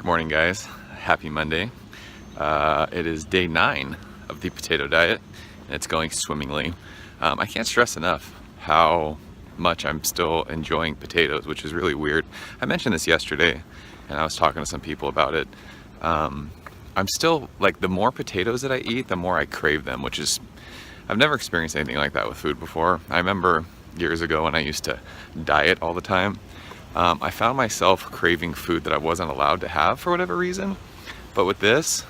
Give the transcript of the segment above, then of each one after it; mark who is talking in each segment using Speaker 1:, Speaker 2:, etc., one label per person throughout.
Speaker 1: Good morning, guys. Happy Monday. It is day 9 of the potato diet, and it's going swimmingly. I can't stress enough how much I'm still enjoying potatoes, which is really weird. I mentioned this yesterday, and I was talking to some people about it. I'm still, like, the more potatoes that I eat, the more I crave them, which is, I've never experienced anything like that with food before. I remember years ago when I used to diet all the time, I found myself craving food that I wasn't allowed to have for whatever reason. But with this,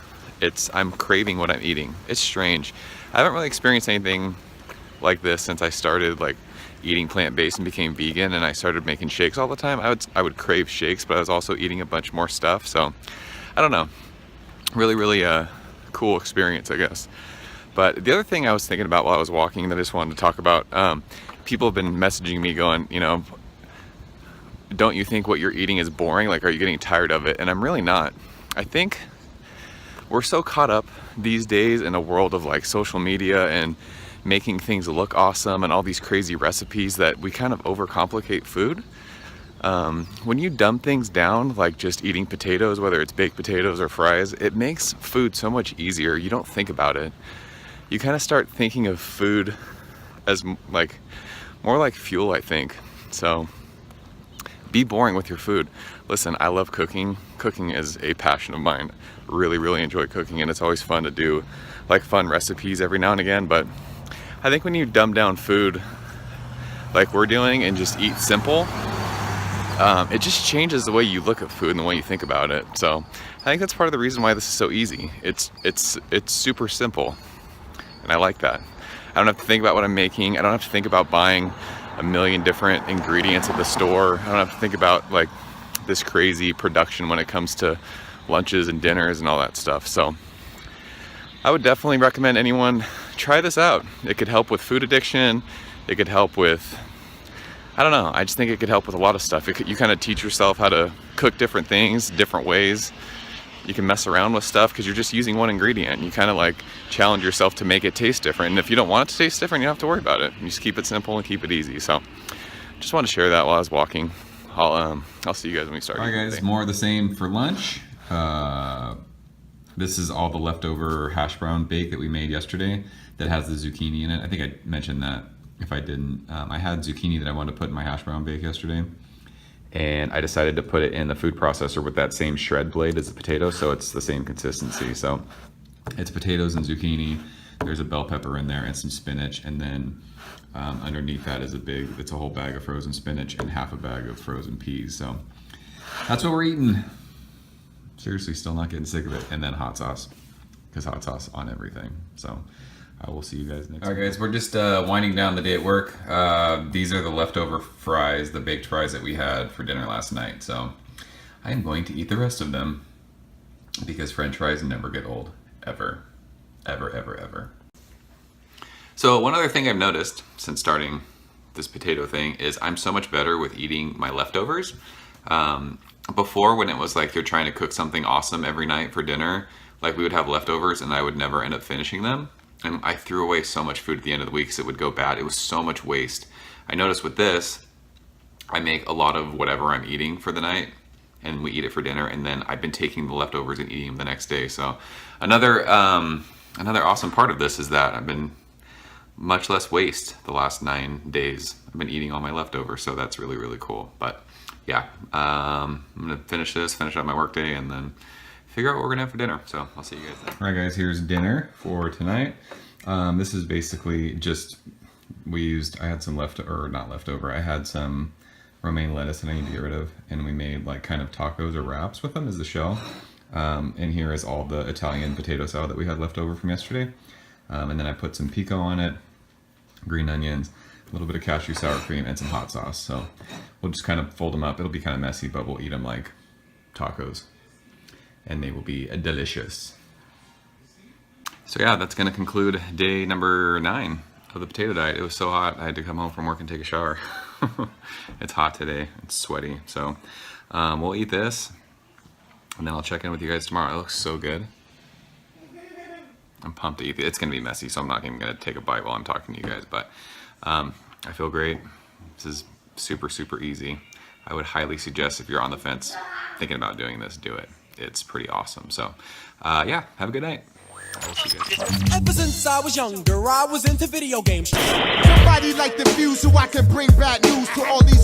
Speaker 1: I'm craving what I'm eating. It's strange. I haven't really experienced anything like this since I started like eating plant-based and became vegan, and I started making shakes all the time. I would crave shakes, but I was also eating a bunch more stuff. So I don't know. Really cool experience, I guess. But the other thing I was thinking about while I was walking that I just wanted to talk about, people have been messaging me going, you know, don't you think what you're eating is boring? Like, are you getting tired of it? And I'm really not. I think we're so caught up these days in a world of like social media and making things look awesome and all these crazy recipes that we kind of overcomplicate food. When you dumb things down, like just eating potatoes, whether it's baked potatoes or fries, it makes food so much easier. You don't think about it. You kind of start thinking of food as like more like fuel, I think. So be boring with your food. Listen, I love cooking. Cooking is a passion of mine. Really enjoy cooking, and it's always fun to do like fun recipes every now and again. But I think when you dumb down food like we're doing and just eat simple, it just changes the way you look at food and the way you think about it. So I think that's part of the reason why this is so easy. It's super simple, and I like that. I don't have to think about what I'm making. I don't have to think about buying a million different ingredients at the store. I don't have to think about like this crazy production when it comes to lunches and dinners and all that stuff. So I would definitely recommend anyone try this out. It could help with food addiction. It could help with, I don't know, I just think it could help with a lot of stuff. You kind of teach yourself how to cook different things, different ways. You can mess around with stuff because you're just using one ingredient. You kind of like challenge yourself to make it taste different. And if you don't want it to taste different, you don't have to worry about it. You just keep it simple and keep it easy. So just want to share that while I was walking. I'll see you guys when we start.
Speaker 2: All right, guys, more of the same for lunch. This is all the leftover hash brown bake that we made yesterday that has the zucchini in it. I think I mentioned that. If I didn't, I had zucchini that I wanted to put in my hash brown bake yesterday, and I decided to put it in the food processor with that same shred blade as the potato, so it's the same consistency. So it's potatoes and zucchini. There's a bell pepper in there and some spinach, and then underneath that is it's a whole bag of frozen spinach and half a bag of frozen peas. So that's what we're eating. Seriously, still not getting sick of it. And then hot sauce, because hot sauce on everything. So I will see you guys next week. All right, guys, we're just winding down the day at work. These are the leftover fries, the baked fries that we had for dinner last night. So I am going to eat the rest of them because French fries never get old, ever.
Speaker 1: So one other thing I've noticed since starting this potato thing is I'm so much better with eating my leftovers. Before, when it was like you're trying to cook something awesome every night for dinner, like we would have leftovers and I would never end up finishing them. And I threw away so much food at the end of the week because it would go bad. It was so much waste. I noticed with this, I make a lot of whatever I'm eating for the night and we eat it for dinner, and then I've been taking the leftovers and eating them the next day. So another awesome part of this is that I've been much less waste the last 9 days. I've been eating all my leftovers, so that's really cool. But yeah, I'm gonna finish up my workday, and then figure out what we're gonna have for dinner. So I'll see you guys then.
Speaker 2: All right, guys, here's dinner for tonight. This is basically just, I had some not leftover, I had some romaine lettuce that I need to get rid of, and we made like kind of tacos or wraps with them as the shell. And here is all the Italian potato salad that we had left over from yesterday. And then I put some pico on it, green onions, a little bit of cashew sour cream, and some hot sauce. So we'll just kind of fold them up. It'll be kind of messy, but we'll eat them like tacos, and they will be delicious.
Speaker 1: So yeah, that's gonna conclude day number 9 of the potato diet. It was so hot, I had to come home from work and take a shower. It's hot today, it's sweaty. So we'll eat this, and then I'll check in with you guys tomorrow. It looks so good. I'm pumped to eat it. It's gonna be messy, so I'm not even gonna take a bite while I'm talking to you guys, but I feel great. This is super easy. I would highly suggest, if you're on the fence thinking about doing this, do it. it's pretty awesome. So yeah, have a good night. I'll see you guys.
Speaker 3: Ever since I was younger, I was into video games.
Speaker 4: Somebody like the views so I can bring bad news to all these